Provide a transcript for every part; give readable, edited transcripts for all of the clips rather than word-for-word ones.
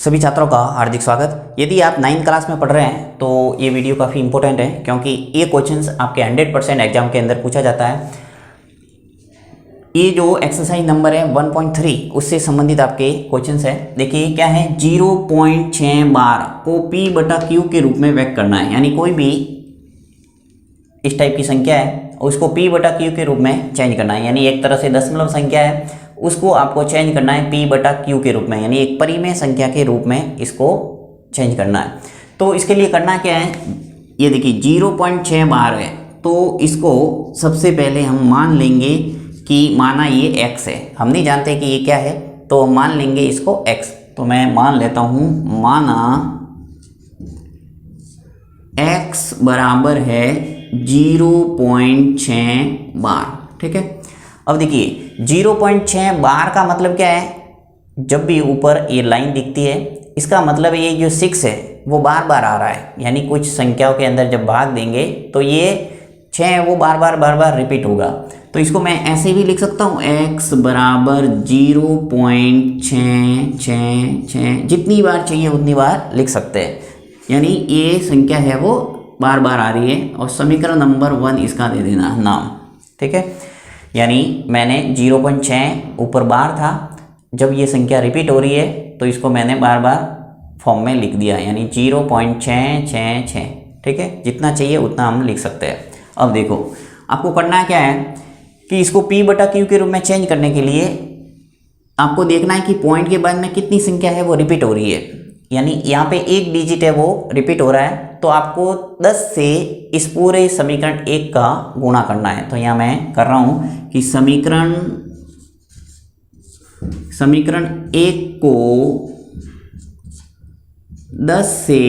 सभी छात्रों का हार्दिक स्वागत। यदि आप 9th क्लास में पढ़ रहे हैं तो ये वीडियो काफ़ी इंपॉर्टेंट है, क्योंकि ये क्वेश्चंस आपके 100% एग्जाम के अंदर पूछा जाता है। ये जो एक्सरसाइज नंबर है 1.3 उससे संबंधित आपके क्वेश्चंस है। देखिए क्या है, 0.6 बार को P/Q के रूप में व्यक्त करना है। यानी कोई भी इस टाइप की संख्या है उसको P/Q के रूप में चेंज करना है। यानी एक तरह से दशमलव संख्या है उसको आपको चेंज करना है P/Q के रूप में, यानी एक परिमेय संख्या के रूप में इसको चेंज करना है। तो इसके लिए करना क्या है, ये देखिए 0.6 बार है तो इसको सबसे पहले हम मान लेंगे कि माना ये x है। हम नहीं जानते कि ये क्या है तो मान लेंगे इसको x। तो मैं मान लेता हूँ, माना x बराबर है 0.6 बार। ठीक है, अब देखिए 0.6 बार का मतलब क्या है, जब भी ऊपर ये लाइन दिखती है इसका मतलब ये जो 6 है वो बार बार आ रहा है। यानी कुछ संख्याओं के अंदर जब भाग देंगे तो ये 6 है वो बार बार रिपीट होगा। तो इसको मैं ऐसे भी लिख सकता हूँ, x बराबर 0.666, जितनी बार चाहिए उतनी बार लिख सकते हैं। यानी ये संख्या है वो बार बार आ रही है और समीकरण नंबर 1 इसका दे देना नाम। ठीक है, यानी मैंने 0.6 ऊपर बार था, जब ये संख्या रिपीट हो रही है तो इसको मैंने बार बार फॉर्म में लिख दिया, यानी 0.666। ठीक है, जितना चाहिए उतना हम लिख सकते हैं। अब देखो आपको करना क्या है कि इसको P/Q के रूप में चेंज करने के लिए आपको देखना है कि पॉइंट के बाद में कितनी संख्या है वो रिपीट हो रही है। यानी यहाँ पे एक डिजिट है वो रिपीट हो रहा है, तो आपको 10 से इस पूरे समीकरण 1 का गुणा करना है। तो यहाँ मैं कर रहा हूँ कि समीकरण 1 को 10 से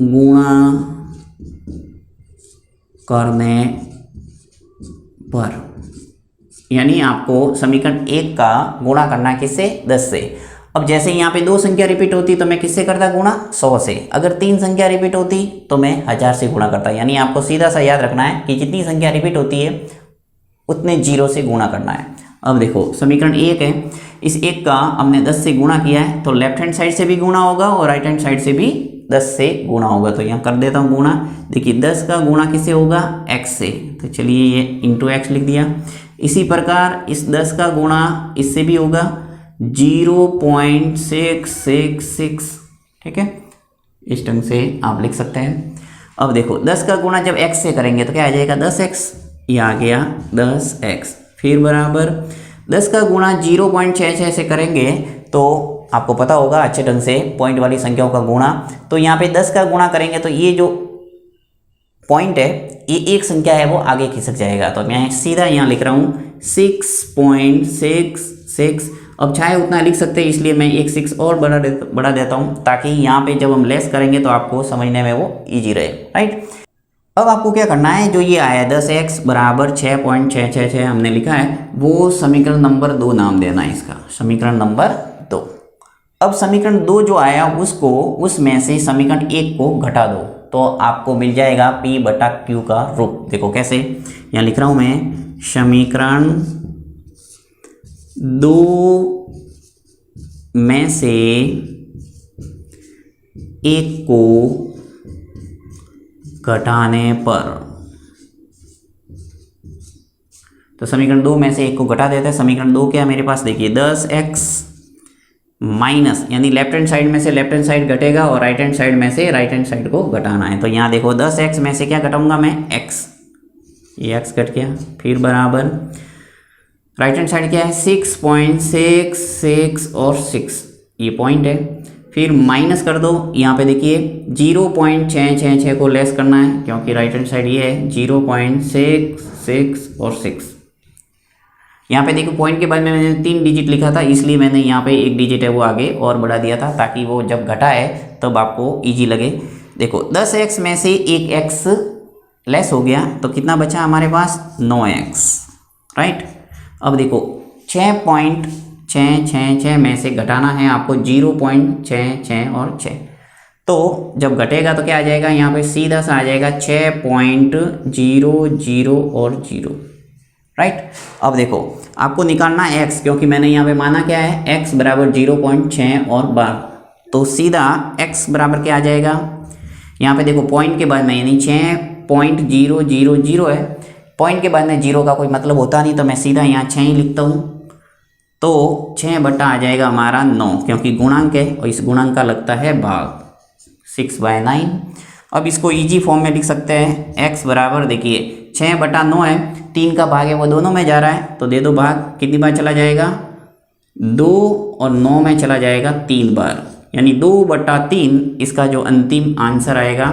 गुणा करने पर, यानी आपको समीकरण 1 का गुणा करना है किससे, 10 से। अब जैसे यहाँ पे 2 संख्या रिपीट होती तो मैं किससे करता गुणा, 100 से। अगर 3 संख्या रिपीट होती तो मैं 1000 से गुणा करता। यानी आपको सीधा सा याद रखना है कि जितनी संख्या रिपीट होती है उतने 0 से गुणा करना है। अब देखो समीकरण 1 है, इस 1 का हमने 10 से गुणा किया है तो लेफ्ट हैंड साइड से भी गुणा होगा और राइट हैंड साइड से भी 10 से गुणा होगा। तो यहाँ कर देता हूँ गुणा। देखिए 10 का गुणा किससे होगा, x से। तो चलिए ये इंटू x लिख दिया। इसी प्रकार इस 10 का गुणा इससे भी होगा 0.666। ठीक है, इस ढंग से आप लिख सकते हैं। अब देखो 10 का गुणा जब x से करेंगे तो क्या आ जाएगा, 10x। ये आ गया 10x। फिर बराबर 10 का गुणा 0.66 से करेंगे तो आपको पता होगा अच्छे ढंग से पॉइंट वाली संख्याओं का गुणा। तो यहाँ पे 10 का गुणा करेंगे तो ये जो पॉइंट है ये एक संख्या है वो आगे खिसक जाएगा। तो मैं सीधा यहाँ लिख रहा हूँ 6.66। अब चाहे उतना लिख सकते हैं, इसलिए मैं एक 6 और बढ़ा देता हूँ ताकि यहाँ पे जब हम लेस करेंगे तो आपको समझने में वो ईजी रहे। राइट, अब आपको क्या करना है, जो ये आया 10x बराबर 6.666 हमने लिखा है वो समीकरण नंबर 2 नाम देना है इसका, समीकरण नंबर 2। अब समीकरण 2 जो आया उसको उसमें से समीकरण 1 को घटा दो तो आपको मिल जाएगा P/Q का रूप। देखो कैसे, यहाँ लिख रहा हूँ मैं, समीकरण 2 में से 1 को घटाने पर, तो समीकरण 2 में से 1 को घटा देते हैं। समीकरण 2 क्या मेरे पास, देखिए 10x माइनस, यानी लेफ्ट हैंड साइड में से लेफ्ट हैंड साइड घटेगा और राइट हैंड साइड में से राइट हैंड साइड को घटाना है। तो यहाँ देखो 10x में से क्या घटाऊंगा मैं, x। ये x घट गया। फिर बराबर राइट हैंड साइड क्या है, 6.66 और 6 ये पॉइंट है। फिर माइनस कर दो, यहाँ पे देखिए 0.666 को लेस करना है क्योंकि राइट हैंड साइड ये है 0.66 और 6। यहाँ पे देखो पॉइंट के बाद में मैंने 3 डिजिट लिखा था, इसलिए मैंने यहाँ पे एक डिजिट है वो आगे और बढ़ा दिया था ताकि वो जब घटा है तब आपको इजी लगे। देखो 10x में से एक x लेस हो गया तो कितना बचा हमारे पास, 9x। राइट, अब देखो 6.666 में से घटाना है आपको 0.66 और 6। तो जब घटेगा तो क्या आ जाएगा, यहाँ पे सीधा सा आ जाएगा 6.00 और 0। राइट। अब देखो आपको निकालना है x, क्योंकि मैंने यहाँ पे माना क्या है x बराबर 0.6 और 12, तो सीधा x बराबर क्या आ जाएगा, यहाँ पे देखो पॉइंट के बाद में यानी 6.000 है, पॉइंट के बाद में 0 का कोई मतलब होता नहीं, तो मैं सीधा यहाँ 6 ही लिखता हूँ। तो 6 बटा आ जाएगा हमारा 9, क्योंकि गुणांक है और इस गुणांक का लगता है भाग 6/9। अब इसको इजी फॉर्म में लिख सकते हैं, x बराबर देखिए 6 बटा 9 है, 3 का भाग है वो दोनों में जा रहा है, तो दे दो भाग, कितनी बार चला जाएगा 2 और 9 में चला जाएगा 3 बार, यानी 2/3 इसका जो अंतिम आंसर आएगा।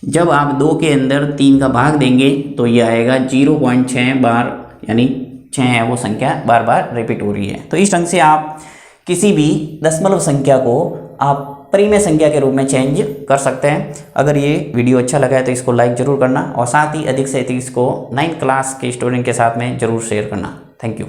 जब आप 2 के अंदर 3 का भाग देंगे तो ये आएगा 0.6 बार, यानी 6 है वो संख्या बार बार रिपीट हो रही है। तो इस ढंग से आप किसी भी दशमलव संख्या को आप परिमेय संख्या के रूप में चेंज कर सकते हैं। अगर ये वीडियो अच्छा लगा है तो इसको लाइक ज़रूर करना और साथ ही अधिक से अधिक इसको 9th क्लास के स्टूडेंट के साथ में ज़रूर शेयर करना। Thank you.